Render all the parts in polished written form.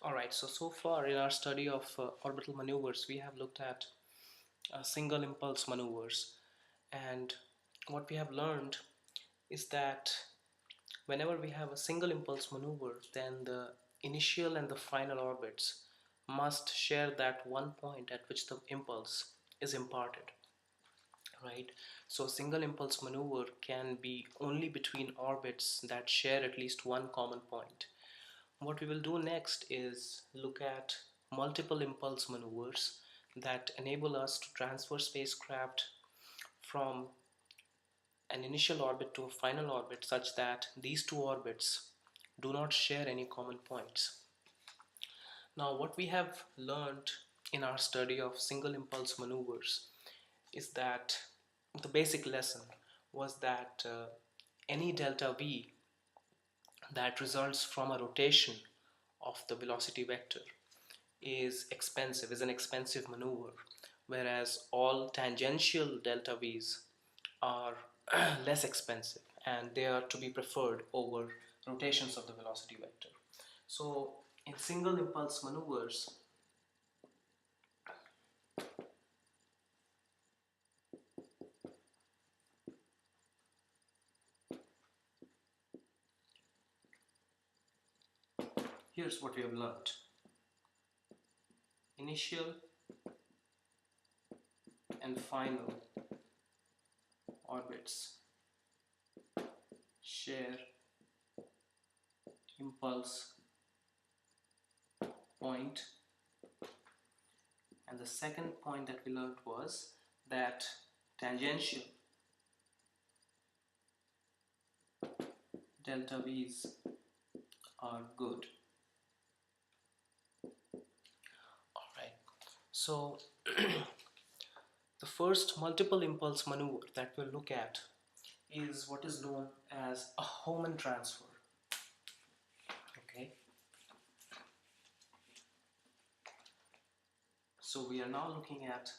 Alright, so far in our study of orbital maneuvers, we have looked at single impulse maneuvers, and what we have learned is that whenever we have a single impulse maneuver, then the initial and the final orbits must share that one point at which the impulse is imparted, right? So a single impulse maneuver can be only between orbits that share at least one common point. What we will do next is look at multiple impulse maneuvers that enable us to transfer spacecraft from an initial orbit to a final orbit such that these two orbits do not share any common points. Now, what we have learned in our study of single impulse maneuvers is that the basic lesson was that any delta V that results from a rotation of the velocity vector is an expensive maneuver, whereas all tangential delta V's are less expensive and they are to be preferred over rotations of the velocity vector. So in single impulse maneuvers, here's what we have learned. Initial and final orbits share impulse point, and the second point that we learned was that tangential delta V's are good. Alright, so the first multiple impulse maneuver that we'll look at is what is known as a Hohmann transfer. Okay, so we are now looking at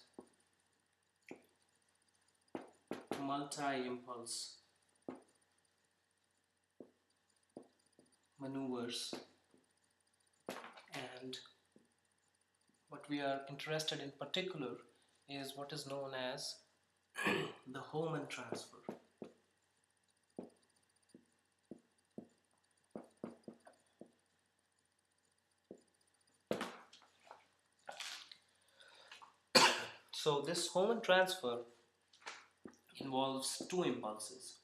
multi-impulse maneuvers, and what we are interested in particular is what is known as the Hohmann transfer. So this Hohmann transfer involves two impulses,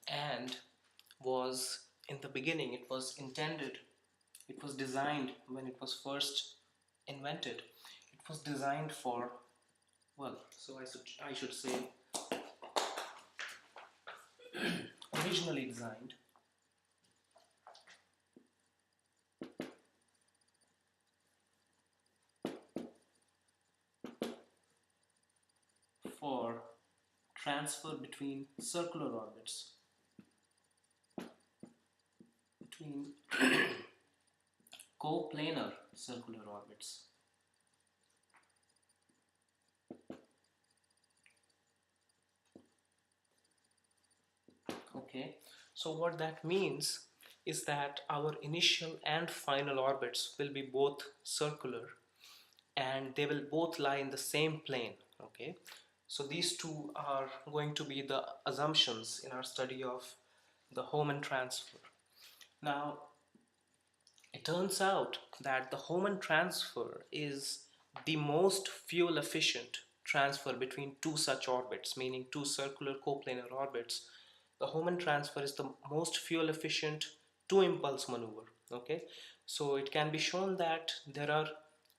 and was in the beginning it was designed when it was first invented. It was designed for, well, so I should say originally designed for transfer between circular orbits, between coplanar circular orbits. Okay, so what that means is that our initial and final orbits will be both circular and they will both lie in the same plane. Okay, so these two are going to be the assumptions in our study of the Hohmann transfer. Now, it turns out that the Hohmann transfer is the most fuel efficient transfer between two such orbits, meaning two circular coplanar orbits. The Hohmann transfer is the most fuel efficient two impulse maneuver. Okay, so it can be shown that there are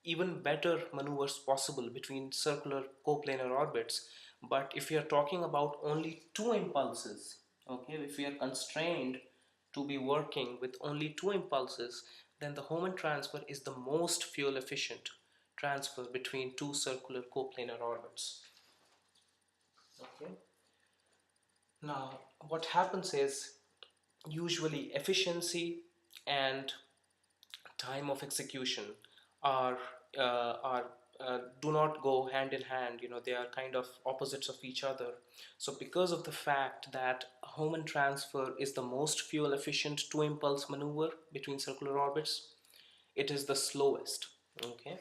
even better maneuvers possible between circular coplanar orbits, but if we are talking about only two impulses, okay, if we are constrained to be working with only two impulses, then the Hohmann transfer is the most fuel efficient transfer between two circular coplanar orbits. Okay. Now, what happens is usually efficiency and time of execution are do not go hand in hand. They are kind of opposites of each other. So because of the fact that Hohmann transfer is the most fuel efficient two impulse maneuver between circular orbits, it is the slowest. Okay,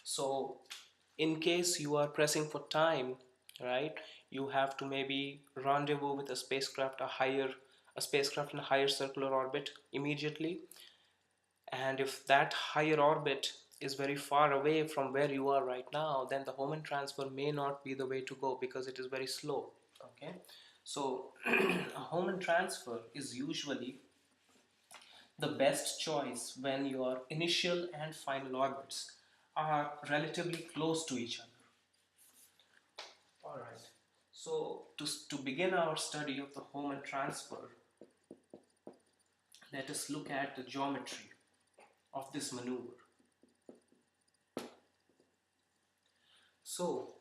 so in case you are pressing for time, right, you have to maybe rendezvous with a spacecraft in a higher circular orbit immediately. And if that higher orbit is very far away from where you are right now, then the Hohmann transfer may not be the way to go because it is very slow. Okay, so a Hohmann transfer is usually the best choice when your initial and final orbits are relatively close to each other. Alright, so to begin our study of the Hohmann transfer, let us look at the geometry of this maneuver. So,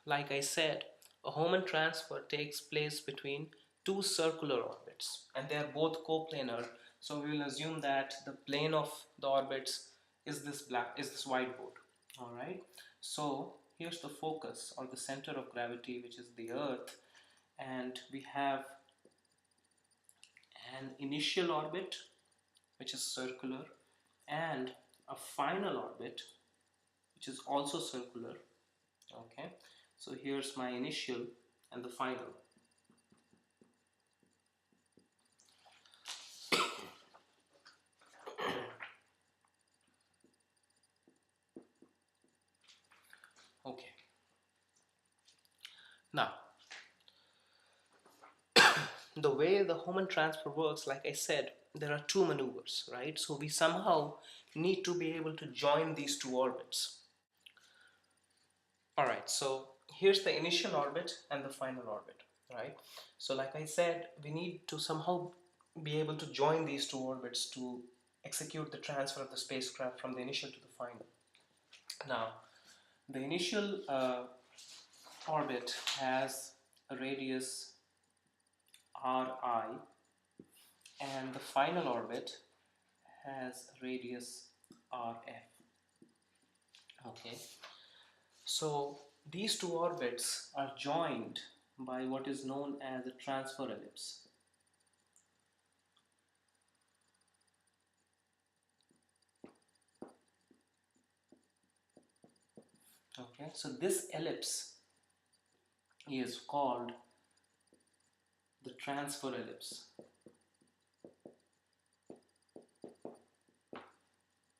like I said, a Hohmann transfer takes place between two circular orbits, and they are both coplanar. So we will assume that the plane of the orbits is this whiteboard. All right. So here's the focus or the center of gravity, which is the Earth, and we have an initial orbit, which is circular, and a final orbit, which is also circular. Okay, so here's my initial and the final. Okay, now the way the Hohmann transfer works, like I said, there are two maneuvers, right? So we somehow need to be able to join these two orbits. All right, so here's the initial orbit and the final orbit, right? So like I said, we need to somehow be able to join these two orbits to execute the transfer of the spacecraft from the initial to the final. Now, the initial orbit has a radius Ri, and the final orbit has a radius Rf. Okay, so these two orbits are joined by what is known as a transfer ellipse. Okay, so this ellipse is called the transfer ellipse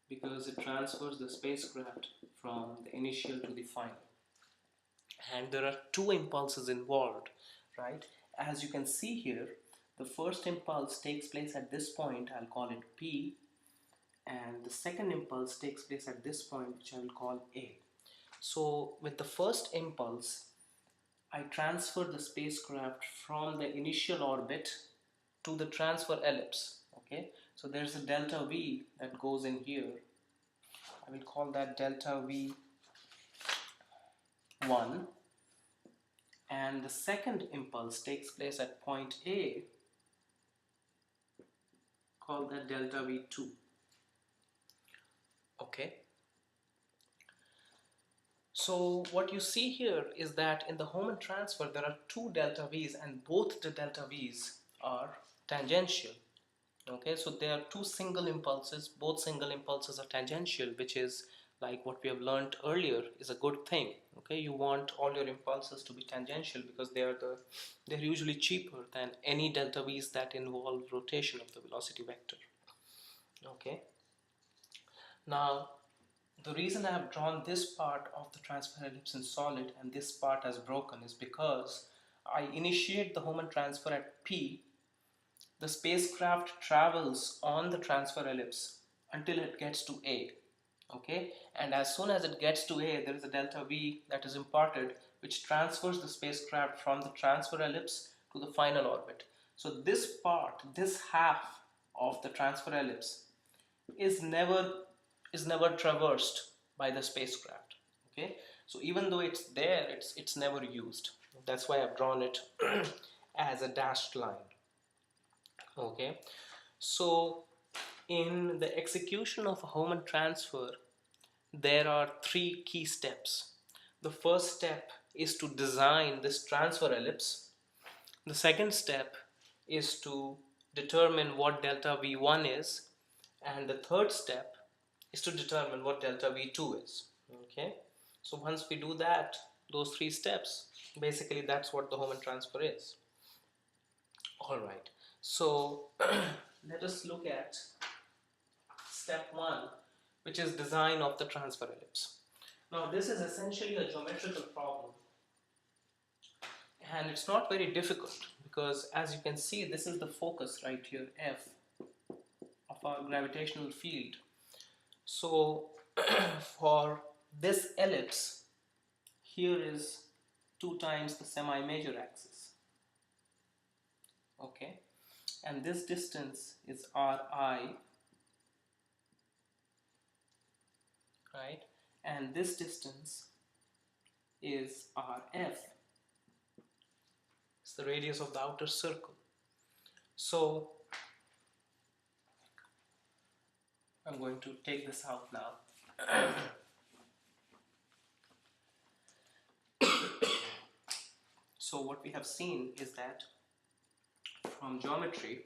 because it transfers the spacecraft from the initial to the final. And there are two impulses involved, right? As you can see here, the first impulse takes place at this point, I'll call it P, and the second impulse takes place at this point, which I will call A. So with the first impulse, I transfer the spacecraft from the initial orbit to the transfer ellipse. Okay, so there's a delta V that goes in here. I will call that delta V1, and the second impulse takes place at point A, call that delta V2. Okay, so what you see here is that in the Hohmann transfer there are two delta V's, and both the delta V's are tangential. Okay, so there are two single impulses, both single impulses are tangential, which is like what we have learned earlier is a good thing. Okay, you want all your impulses to be tangential because they're usually cheaper than any delta V's that involve rotation of the velocity vector. Okay, now the reason I have drawn this part of the transfer ellipse in solid and this part as broken is because I initiate the Hohmann transfer at P. The spacecraft travels on the transfer ellipse until it gets to A. Okay, and as soon as it gets to A, there is a delta V that is imparted, which transfers the spacecraft from the transfer ellipse to the final orbit. So this part, this half of the transfer ellipse is never traversed by the spacecraft. Okay, so even though it's there, it's never used. That's why I've drawn it as a dashed line. Okay, so in the execution of a Hohmann transfer, there are three key steps. The first step is to design this transfer ellipse. The second step is to determine what delta V1 is, and the third step is to determine what delta V2 is. Okay, so once we do that, those three steps, basically that's what the Hohmann transfer is. Alright, so let us look at step 1, which is design of the transfer ellipse. Now this is essentially a geometrical problem, and it's not very difficult because, as you can see, this is the focus right here, F, of our gravitational field. So for this ellipse, here is 2 times the semi-major axis. Okay, and this distance is Ri, right, and this distance is Rf. It's the radius of the outer circle. So I'm going to take this out now. So what we have seen is that from geometry,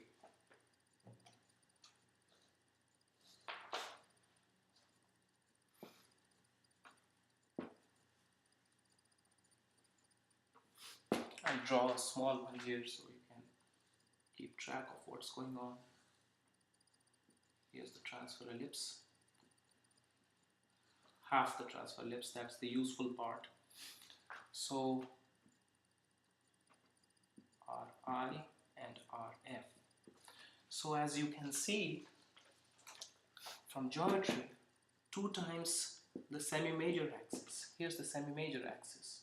I'll draw a small one here so you can keep track of what's going on. Here's the transfer ellipse. Half the transfer ellipse, that's the useful part. So Ri and Rf. So as you can see from geometry, 2 times the semi-major axis. Here's the semi-major axis.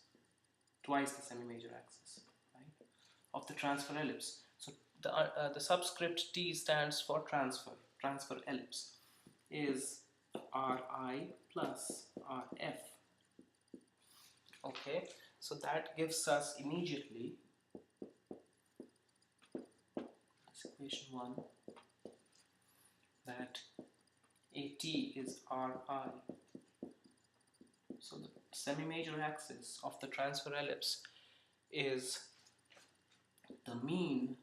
Twice the semi-major axis, right, of the transfer ellipse. So the subscript T stands for transfer ellipse, is Ri plus Rf. Okay, so that gives us immediately this equation 1, that AT is Ri. So the semi-major axis of the transfer ellipse is the mean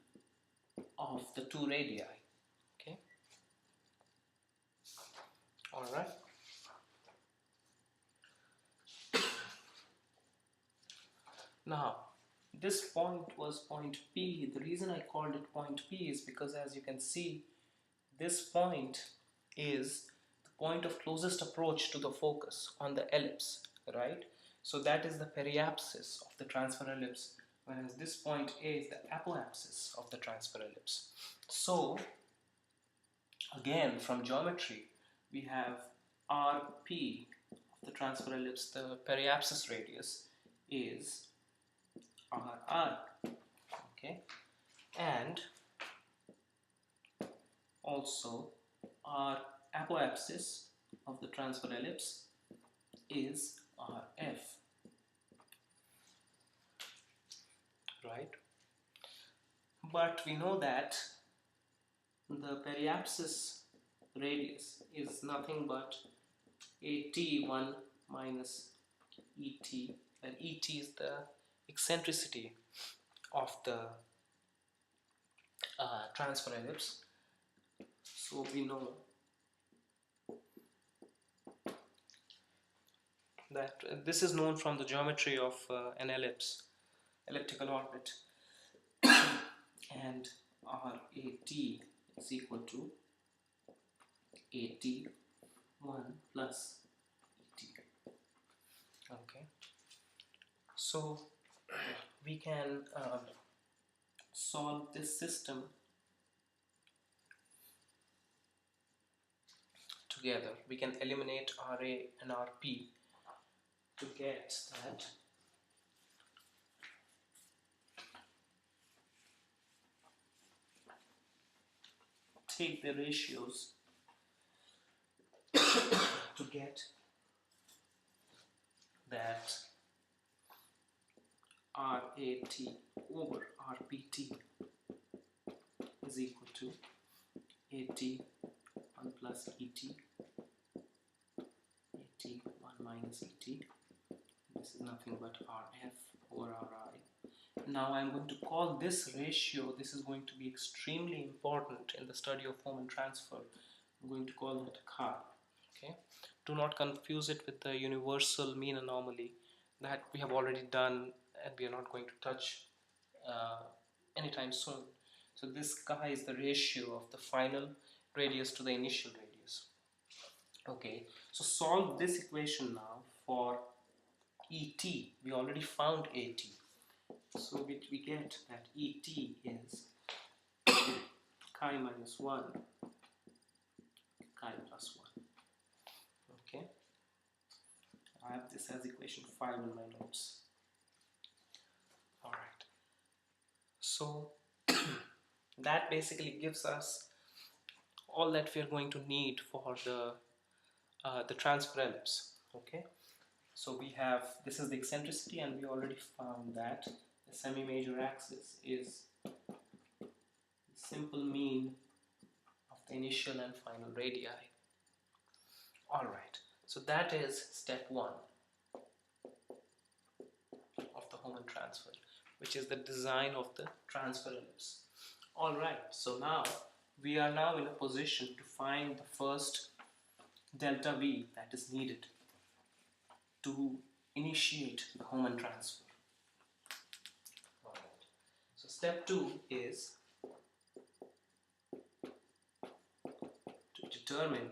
of the 2 radii. Okay, all right. Now this point was point P. The reason I called it point P is because, as you can see, this point is the point of closest approach to the focus on the ellipse, right? So that is the periapsis of the transfer ellipse, whereas this point A is the apoapsis of the transfer ellipse. So again, from geometry, we have Rp of the transfer ellipse, the periapsis radius is Ri, okay, and also our apoapsis of the transfer ellipse is Rf, right? But we know that the periapsis radius is nothing but AT1 minus ET, and ET is the eccentricity of the transfer ellipse. So we know that this is known from the geometry of an ellipse, elliptical orbit, and RAT is equal to AT1 plus ET. Okay, so we can solve this system together. We can eliminate RA and RP to get that take the ratios to get that RAT over RPT is equal to AT1 plus ET, AT1 minus Et. This is nothing but Rf over Ri. Now I'm going to call this ratio, this is going to be extremely important in the study of moment transfer. I'm going to call that chi. Okay? Do not confuse it with the universal mean anomaly that we have already done and we are not going to touch anytime soon. So this chi is the ratio of the final radius to the initial radius. Okay, so solve this equation now for Et. We already found At. So we get that Et is chi minus 1, chi plus 1. Okay, I have this as equation 5 in my notes. Alright, so that basically gives us all that we are going to need for the transfer ellipse. Okay, so we have, this is the eccentricity, and we already found that the semi-major axis is the simple mean of the initial and final radii. Alright, so that is step 1 of the Homan transfer, which is the design of the transfer ellipse. Alright, so now we are now in a position to find the first delta V that is needed to initiate the Homan transfer. Alright, so step 2 is to determine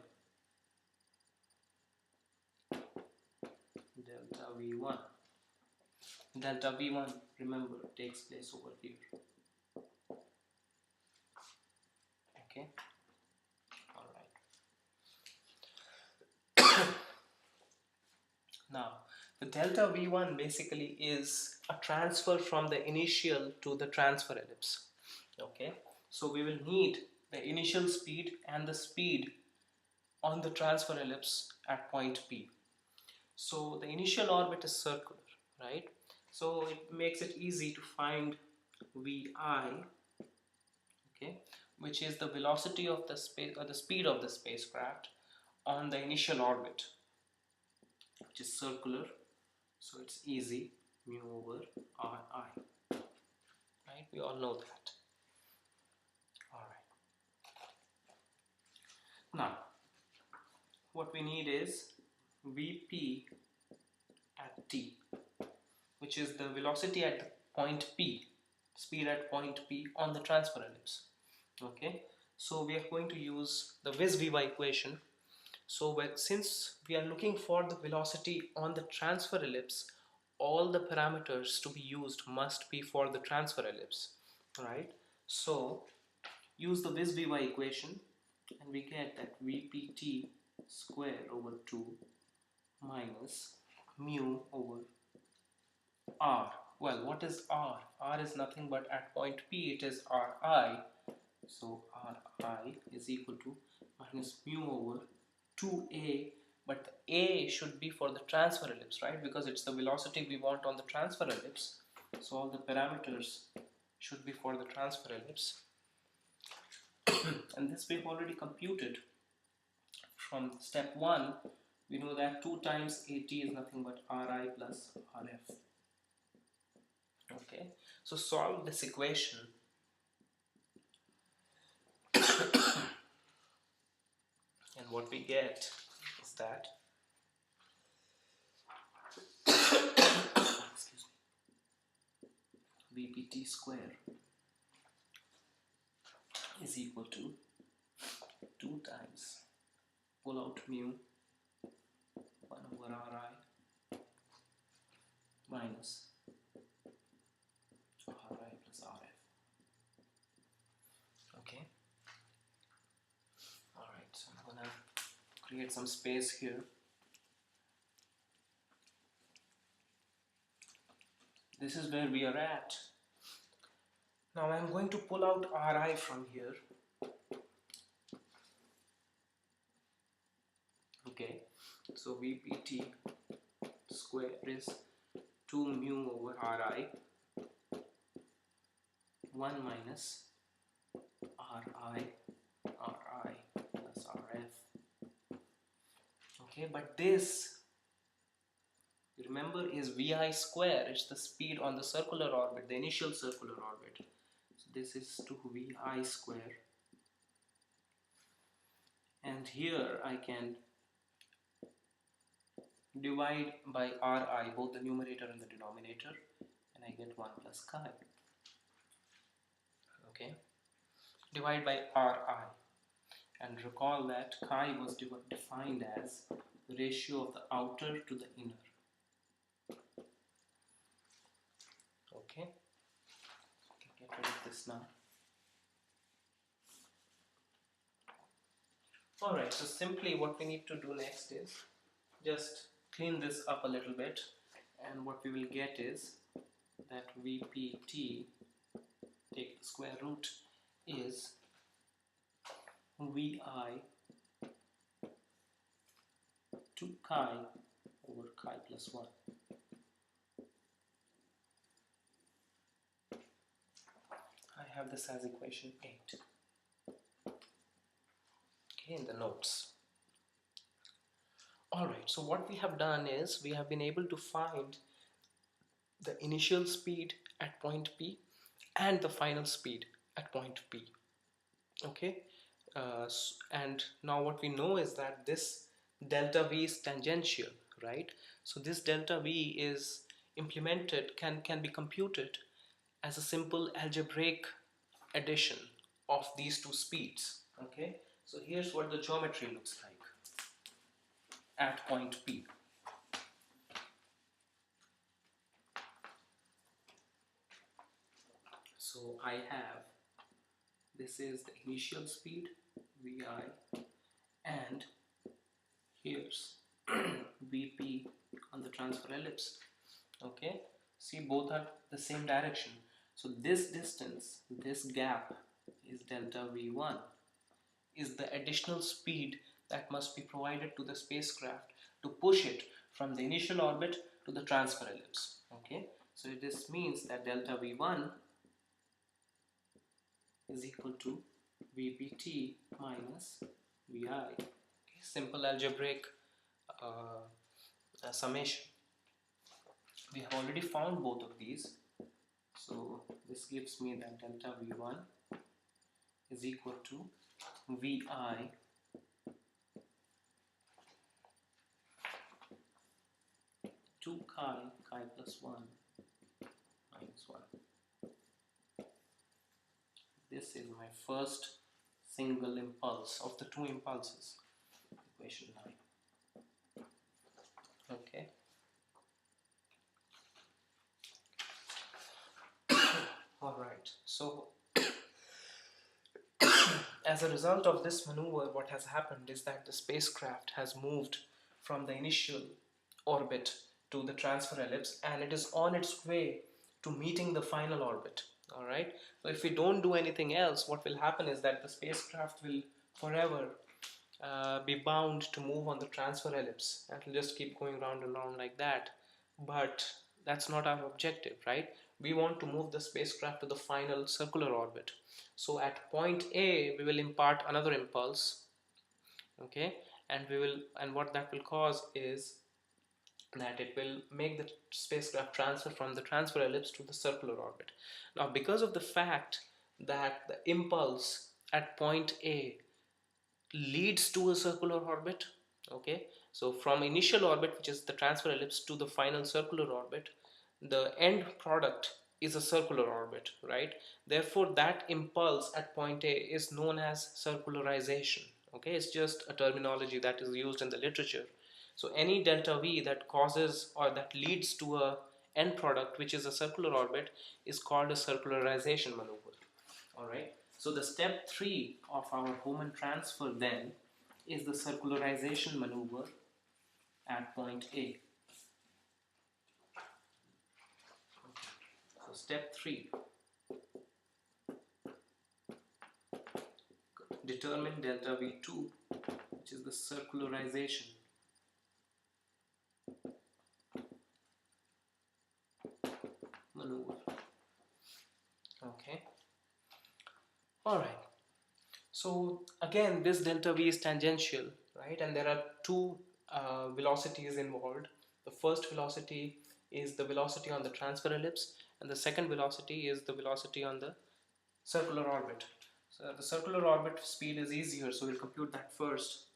delta V1. Delta V1, remember, takes place over here. Okay, alright. Now, the delta V1 basically is a transfer from the initial to the transfer ellipse. Okay, so we will need the initial speed and the speed on the transfer ellipse at point P. So the initial orbit is circular, right? So it makes it easy to find Vi, okay, which is the velocity of the space, or the speed of the spacecraft on the initial orbit, which is circular. So it's easy, mu over Ri, right? We all know that. All right. Now, what we need is Vp at t, which is the velocity at the point P, speed at point P on the transfer ellipse. Okay, so we are going to use the Vis-Viva equation. So since we are looking for the velocity on the transfer ellipse, all the parameters to be used must be for the transfer ellipse, right? So use the Vis-Viva equation and we get that Vpt square over 2 minus mu over r. Well, what is r? R is nothing but at point P it is Ri. So Ri is equal to minus mu over 2a, but the a should be for the transfer ellipse, right? Because it's the velocity we want on the transfer ellipse. So all the parameters should be for the transfer ellipse. And this we've already computed from step 1. We know that 2 times At is nothing but Ri plus Rf. Okay, so solve this equation. And what we get is that excuse me, Vpt square is equal to 2 times pull out mu 1 over Ri minus Ri plus Rf. Okay. Alright, so I'm gonna create some space here. This is where we are at. Now I'm going to pull out Ri from here. Okay, so Vpt square is 2 mu over Ri 1 minus Ri plus Rf. Okay, but this remember, is vi square. It's the speed on the circular orbit, the initial circular orbit. So this is 2vi square, and here I can divide by ri, both the numerator and the denominator, and I get 1 plus chi. Okay, divide by ri, and recall that chi was defined as the ratio of the outer to the inner. Okay, get rid of this now. Alright, so simply what we need to do next is just clean this up a little bit, and what we will get is that Vpt, take the square root, is Vi 2 chi over chi plus 1. I have this as equation 8. Okay, in the notes. Alright, so what we have done is we have been able to find the initial speed at point P and the final speed at point P. Okay, and now what we know is that this delta V is tangential, right? So this delta V is implemented, can be computed as a simple algebraic addition of these two speeds. Okay, so here's what the geometry looks like at point P. So I have, this is the initial speed Vi, and here's Vp on the transfer ellipse. Okay, see, both are the same direction. So this distance, this gap, is delta V1, is the additional speed that must be provided to the spacecraft to push it from the initial orbit to the transfer ellipse. Okay, so this means that delta V1 is equal to Vpt minus Vi. Okay, simple algebraic summation. We have already found both of these, so this gives me that delta V1 is equal to Vi 2 chi plus 1 minus 1. This is my first single impulse of the two impulses, equation 9. Okay. Alright, so as a result of this maneuver, what has happened is that the spacecraft has moved from the initial orbit to the transfer ellipse, and it is on its way to meeting the final orbit. Alright, so if we don't do anything else, what will happen is that the spacecraft will forever be bound to move on the transfer ellipse, and will just keep going round and round like that. But that's not our objective, right? We want to move the spacecraft to the final circular orbit. So at point A, we will impart another impulse, okay, and what that will cause is that it will make the spacecraft transfer from the transfer ellipse to the circular orbit. Now, because of the fact that the impulse at point A leads to a circular orbit, okay, so from initial orbit, which is the transfer ellipse, to the final circular orbit, the end product is a circular orbit, right? Therefore, that impulse at point A is known as circularization. Okay, it's just a terminology that is used in the literature. So any delta V that causes or that leads to a end product which is a circular orbit is called a circularization maneuver. Alright, so the step 3 of our Hohmann transfer then is the circularization maneuver at point A. So step 3, determine delta V2, which is the circularization maneuver. Okay. Alright. So again, this delta V is tangential, right? And there are two velocities involved. The first velocity is the velocity on the transfer ellipse, and the second velocity is the velocity on the circular orbit. So the circular orbit speed is easier, so we'll compute that first.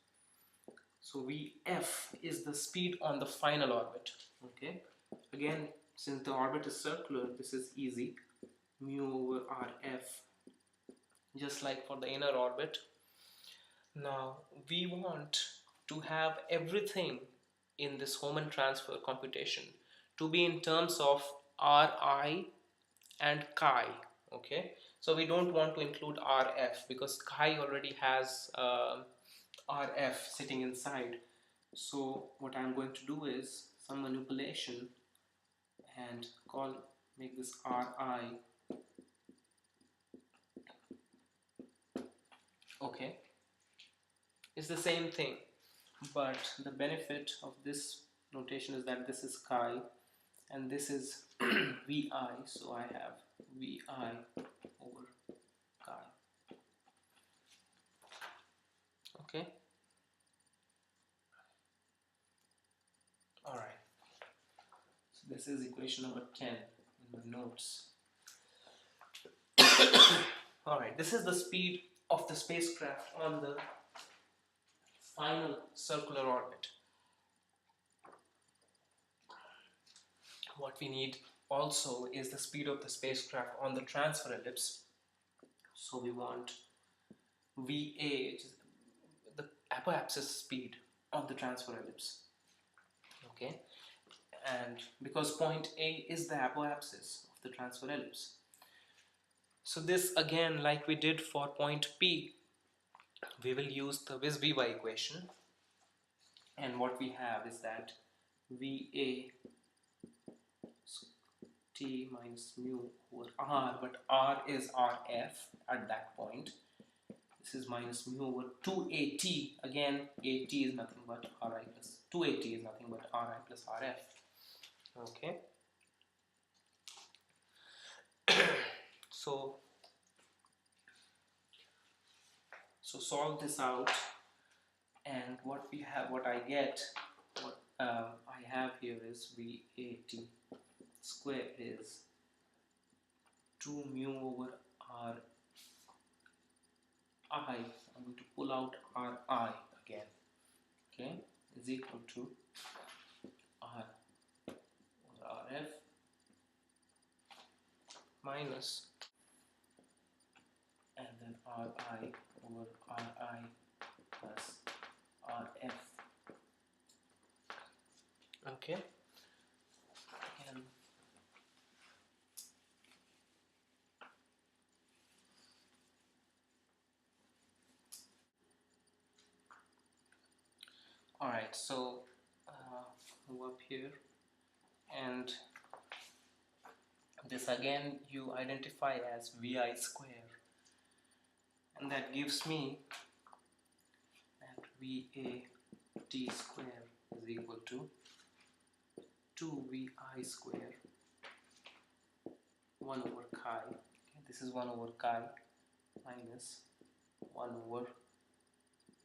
So Vf is the speed on the final orbit. Okay, again, since the orbit is circular, this is easy. Mu over Rf, just like for the inner orbit. Now we want to have everything in this Hohmann transfer computation to be in terms of Ri and chi. Okay, so we don't want to include Rf because chi already has Rf sitting inside. So what I'm going to do is some manipulation and make this Ri. Okay, it's the same thing, but the benefit of this notation is that this is chi and this is Vi, so I have Vi over chi. Okay, all right, so this is equation number 10 in my notes. All right, this is the speed of the spacecraft on the final circular orbit. What we need also is the speed of the spacecraft on the transfer ellipse. So we want VA, which is the apoapsis speed of the transfer ellipse. Okay, and because point A is the apoapsis of the transfer ellipse. So this again, like we did for point P, we will use the Vis-Vy equation, and what we have is that VA T minus mu over R, but R is RF at that point. This is minus mu over 2AT. Again, AT is nothing but Ri plus 2AT is nothing but Ri plus RF. Okay. So solve this out, and what I get, what I have here is VAT square is 2 mu over R I. I'm going to pull out Ri again. Okay, is equal to R over RF minus, and then Ri over Ri plus Rf. Okay, and all right, so move up here, and this again you identify as Vi square, and that gives me that VAT square is equal to 2Vi square 1 over chi. Okay, this is 1 over chi minus 1 over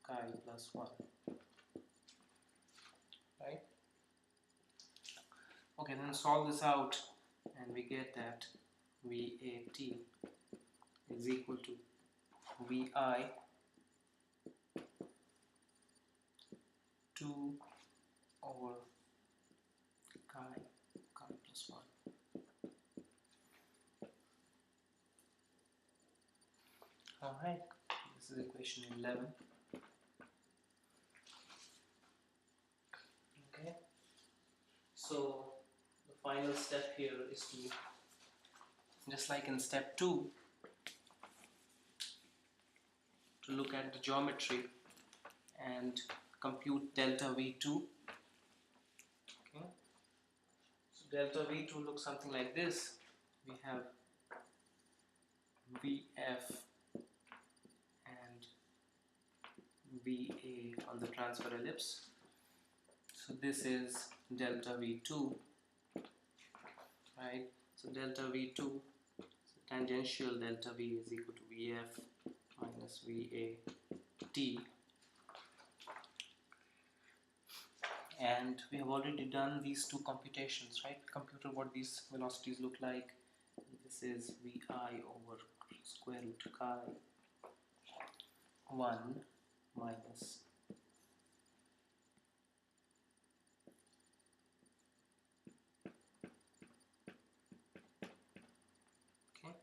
chi plus 1. Right? Okay, then solve this out, and we get that VAT is equal to Vi 2 over chi plus 1. Alright, this is equation 11. Okay, so the final step here is to, just like in step 2, to look at the geometry and compute delta V2. Okay, so delta V2 looks something like this. We have VF and VA on the transfer ellipse. So this is delta V2, right? So delta V2, so tangential delta V is equal to VF minus VAT. And we have already done these two computations, right? Computed what these velocities look like. This is vi over square root chi 1 minus okay.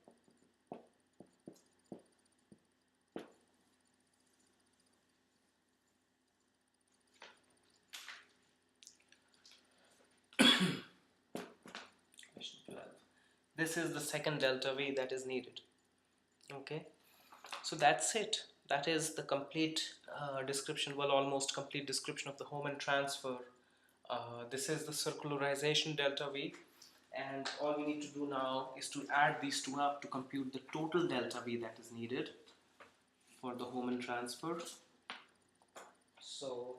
Question 12. This is the second delta V that is needed. Okay, so that's it. That is the complete description, well, almost complete description of the Homan transfer. This is the circularization delta V, and all we need to do now is to add these two up to compute the total delta V that is needed for the Homan transfer. So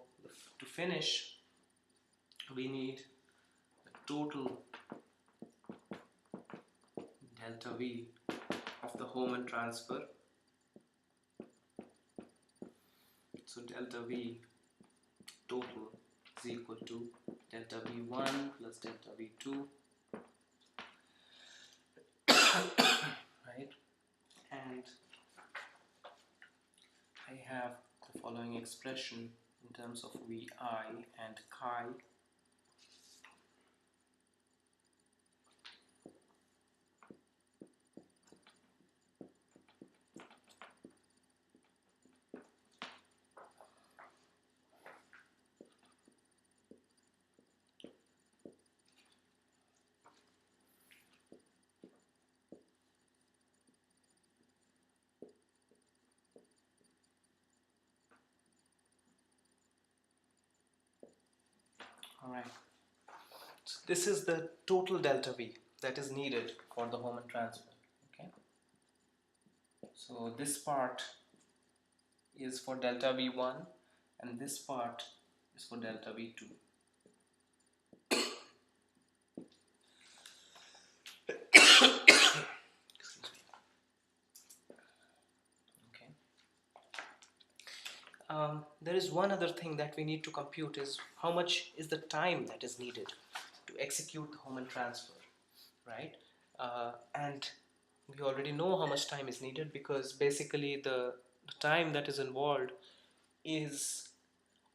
to finish, we need the total delta V of the Homan transfer. So delta V total is equal to delta V1 plus delta V2, right? And I have the following expression in terms of Vi and chi. Alright, so this is the total delta V that is needed for the Homan transfer. Okay, so this part is for delta V1 and this part is for delta V2. Okay. There is one other thing that we need to compute, is how much is the time that is needed to execute the Homan transfer, right? And we already know how much time is needed, because basically the time that is involved is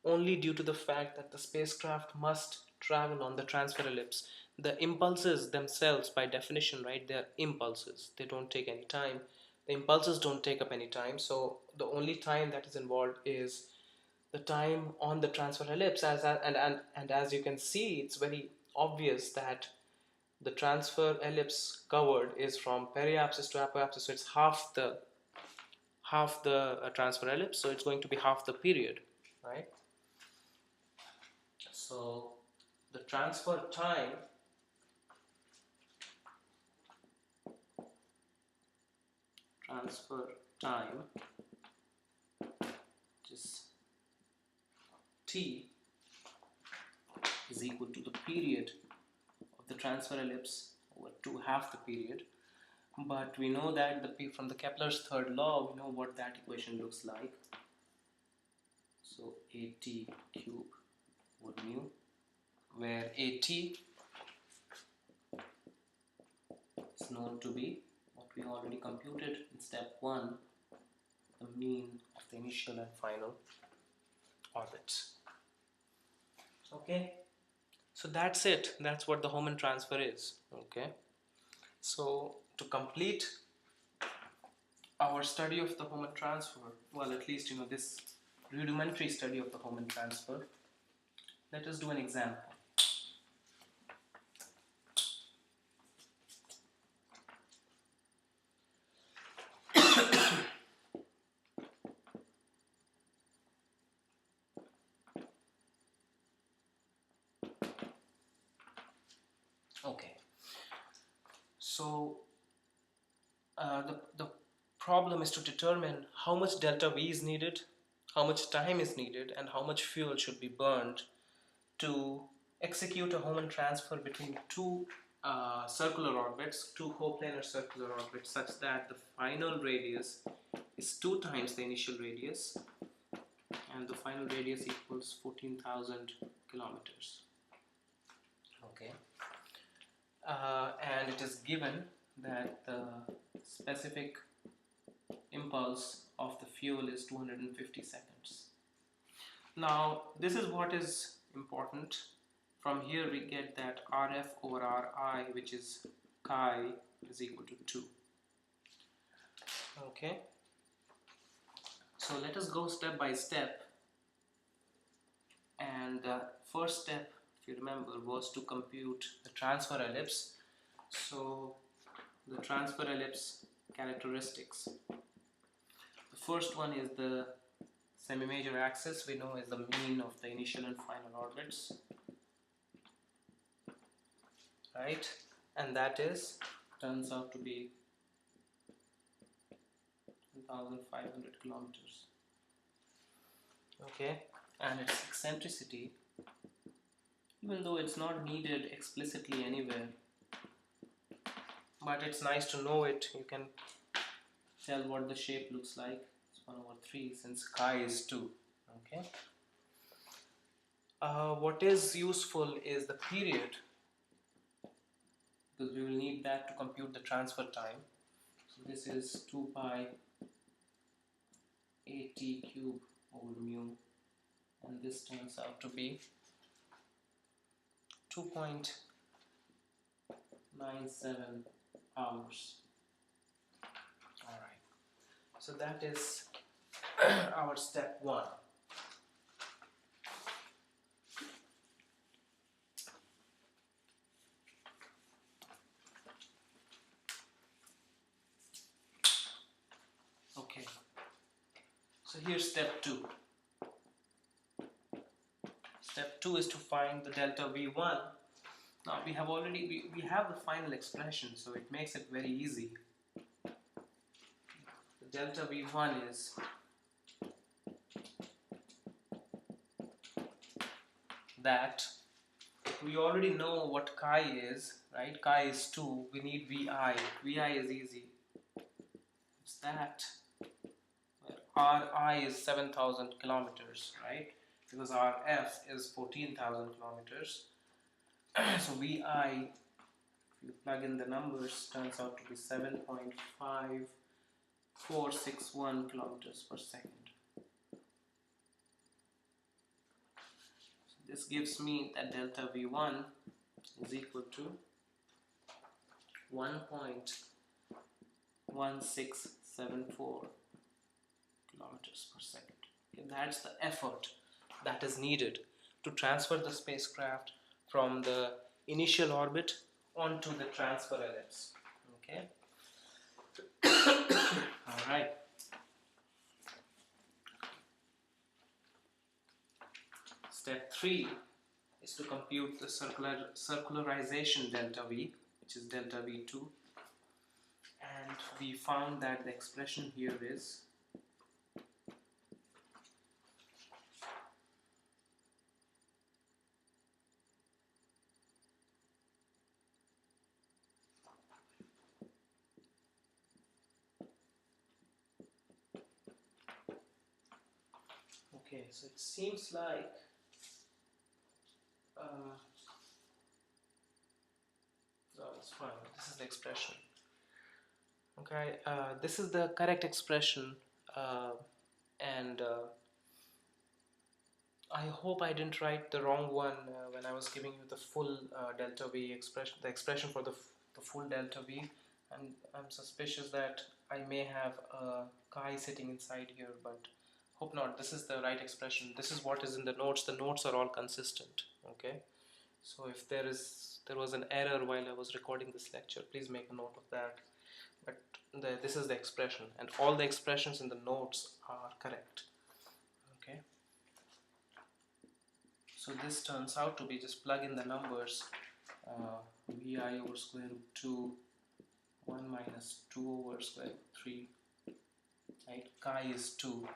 only due to the fact that the spacecraft must travel on the transfer ellipse. The impulses themselves, by definition, right, they're impulses. They don't take any time. The impulses don't take up any time. So the only time that is involved is the time on the transfer ellipse. And as you can see, it's very obvious that the transfer ellipse covered is from periapsis to apoapsis. So it's half the transfer ellipse. So it's going to be half the period, right? So the transfer time which is t, is equal to the period of the transfer ellipse over 2 half the period. But we know that from the Kepler's third law, we know what that equation looks like. So at cube over mu, where at is known to be what we already computed in step 1, the mean of the initial and final orbits. Okay, so that's it. That's what the Homan transfer is. Okay, so to complete our study of the Homan transfer, well, at least this rudimentary study of the Homan transfer, let us do an example. Okay, so the problem is to determine how much delta V is needed, how much time is needed, and how much fuel should be burned to execute a Homan transfer between two circular orbits, two coplanar circular orbits, such that the final radius is 2 times the initial radius, and the final radius equals 14,000 kilometers. Okay, and it is given that the specific impulse of the fuel is 250 seconds. Now this is what is important. From here we get that Rf over Ri, which is chi, is equal to 2. Okay, so let us go step by step. And the first step, if you remember, was to compute the transfer ellipse. So the transfer ellipse characteristics. The first one is the semi-major axis. We know is the mean of the initial and final orbits, right? And that turns out to be 1,500 kilometers. Okay, and its eccentricity, even though it's not needed explicitly anywhere, but it's nice to know it. You can tell what the shape looks like. It's 1 over 3 since chi is 2. Okay. What is useful is the period, because we will need that to compute the transfer time. So this is 2 pi at cube over mu, and this turns out to be 2.97 hours. Alright, so that is our step 1. Okay, so here's step 2. Step 2 is to find the delta V1. Now we have the final expression, so it makes it very easy. The delta V1 is that we already know what chi is, right? Chi is 2. We need Vi. Vi is easy. It's that Ri is 7,000 kilometers, right? Because Rf is 14,000 kilometers. So Vi, if you plug in the numbers, turns out to be 7.5461 kilometers per second. So this gives me that delta V1 is equal to 1.1674 kilometers per second. Okay, that's the effort that is needed to transfer the spacecraft from the initial orbit onto the transfer ellipse. Okay. All right. Step 3 is to compute the circularization delta V, which is delta V2, and we found that the expression here is okay, so it seems like no, it's fine. This is the expression. Okay, this is the correct expression, and I hope I didn't write the wrong one when I was giving you the full delta V expression, the expression for the full delta V. And I'm suspicious that I may have a chi sitting inside here, but hope not. This is the right expression. This is what is in the notes. The notes are all consistent. Okay, so if there was an error while I was recording this lecture, please make a note of that. But this is the expression, and all the expressions in the notes are correct. Okay, so this turns out to be, just plug in the numbers, Vi over square root 2, 1 minus 2 over square root 3, right? Chi is 2,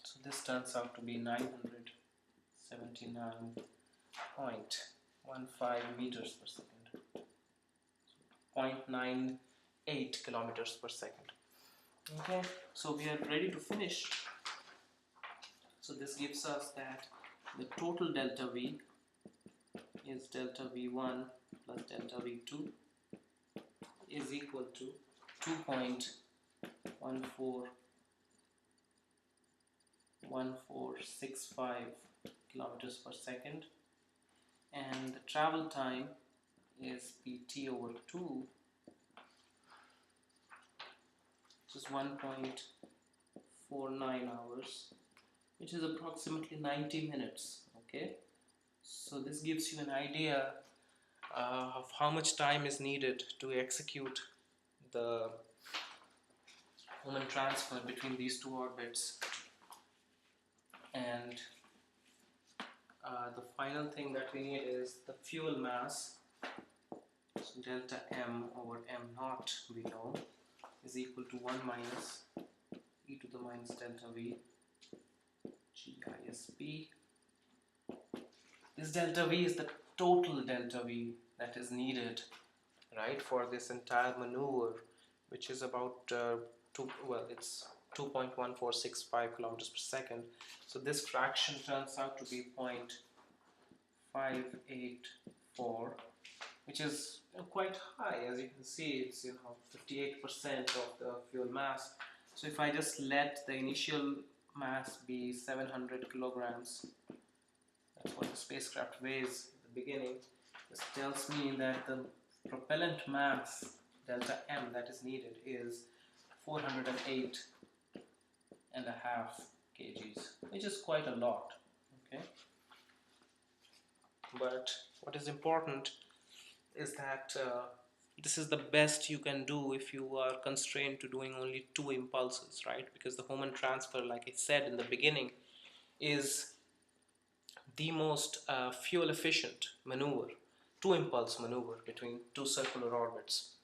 so this turns out to be 979.15 meters per second, 0.98 kilometers per second. Okay, so we are ready to finish. So this gives us that the total delta V is delta V1 plus delta V2 is equal to 2.1465 kilometers per second, and the travel time is pt over 2, which is 1.49 hours, which is approximately 90 minutes. Okay, so this gives you an idea of how much time is needed to execute the Hohmann transfer between these two orbits. And the final thing that we need is the fuel mass. So delta m over m naught, we know, is equal to 1 minus e to the minus delta v GISP. This delta v is the total delta v that is needed, right, for this entire maneuver, which is about it's 2.1465 kilometers per second. So this fraction turns out to be 0.584, which is quite high. As you can see, it's 58% of the fuel mass. So if I just let the initial mass be 700 kilograms, that's what the spacecraft weighs at the beginning, this tells me that the propellant mass delta m that is needed is 408.5 kgs, which is quite a lot. Okay, but what is important is that this is the best you can do if you are constrained to doing only 2 impulses, right? Because the Hohmann transfer, like I said in the beginning, is the most fuel efficient maneuver, 2 impulse maneuver between 2 circular orbits.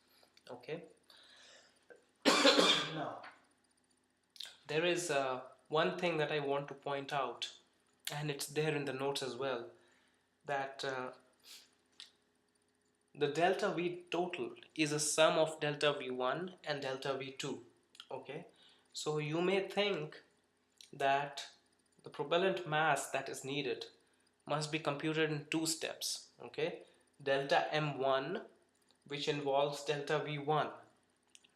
Okay. Now, there is one thing that I want to point out, and it's there in the notes as well, that the delta V total is a sum of delta V1 and delta V2. Okay, so you may think that the propellant mass that is needed must be computed in 2 steps. Okay, delta M1, which involves delta V1,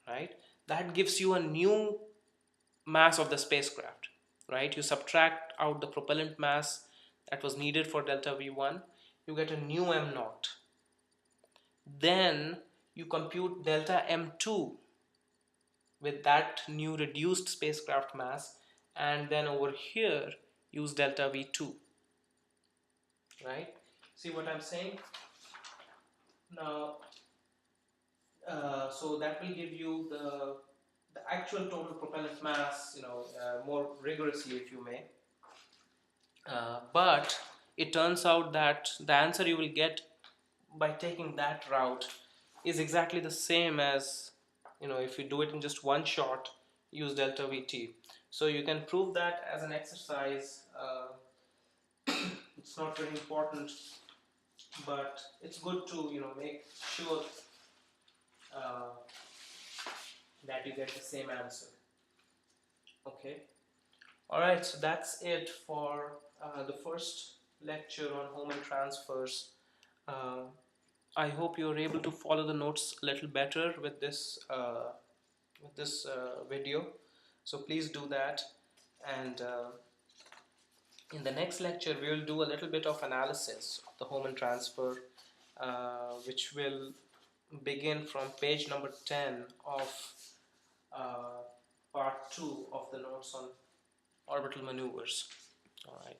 right? That gives you a new mass of the spacecraft, right? You subtract out the propellant mass that was needed for delta V1, you get a new M0. Then you compute delta M2 with that new reduced spacecraft mass, and then over here use delta V2, right? See what I'm saying? Now, so that will give you the actual total propellant mass, more rigorously, if you may. But it turns out that the answer you will get by taking that route is exactly the same as, if you do it in just one shot, use delta VT. So you can prove that as an exercise. It's not very important, but it's good to make sure uh, that you get the same answer. Okay. All right. So that's it for the first lecture on Hohmann transfers. Uh, I hope you're able to follow the notes a little better with this video. So please do that. And in the next lecture, we will do a little bit of analysis of the Hohmann transfer, which will begin from page number 10 of part 2 of the notes on orbital maneuvers. All right.